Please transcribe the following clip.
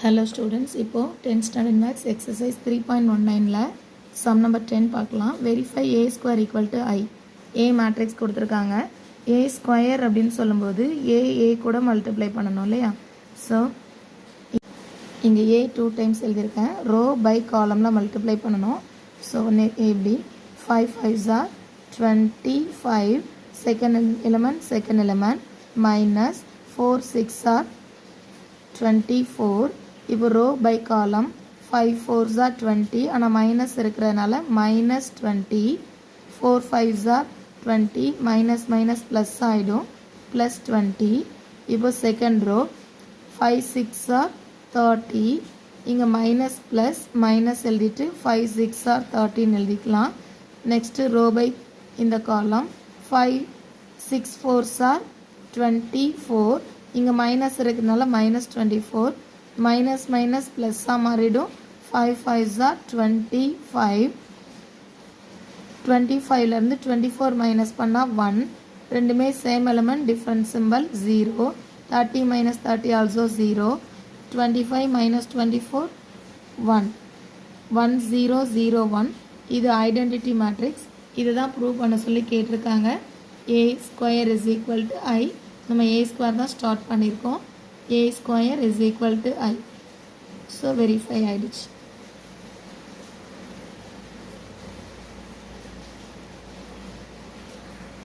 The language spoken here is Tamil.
Hello students, இப்போ 10th standard maths exercise 3.19ல sum number 10 பார்க்கலாம். Verify a square equal to I. A matrix கொடுத்திருக்காங்க. A square அப்படின்னு சொல்லும்போது a கூட multiply பண்ணணும் இல்லையா? So இங்க a 2 times எழுதியிருக்கேன். row by columnல multiply பண்ணணும். So எப்படி 5 5s are 25, second element minus 4 6 are 24. இப்போ row by column 5 4s are 20 ஆனால் மைனஸ் இருக்கிறதுனால minus 20, 4 5s are 20, minus minus plus ஆகிடும் plus 20. இப்போ second row 5 6 are 30, இங்கே minus plus minus எழுதிட்டு 5 6 are 13 எழுதிக்கலாம். next row by இந்த column 5 6 4s are 24, இங்கே மைனஸ் இருக்கிறதுனால minus 24, மைனஸ் மைனஸ் ப்ளஸ்ஸாக மாறிடும் 5 5s are 25, 25லேருந்து 24 மைனஸ் பண்ணால் 1, ரெண்டுமே same element different simple 0, 30 minus 30 also 0, 25 minus 24 1, 1 0 0 1. இது ஐடென்டிட்டி மேட்ரிக்ஸ். இதுதான் ப்ரூவ் பண்ண சொல்லி கேட்டிருக்காங்க. a square is equal to I. நம்ம a square தான் ஸ்டார்ட் பண்ணியிருக்கோம். a square is equal to I. So verify ஆயிடுச்சு.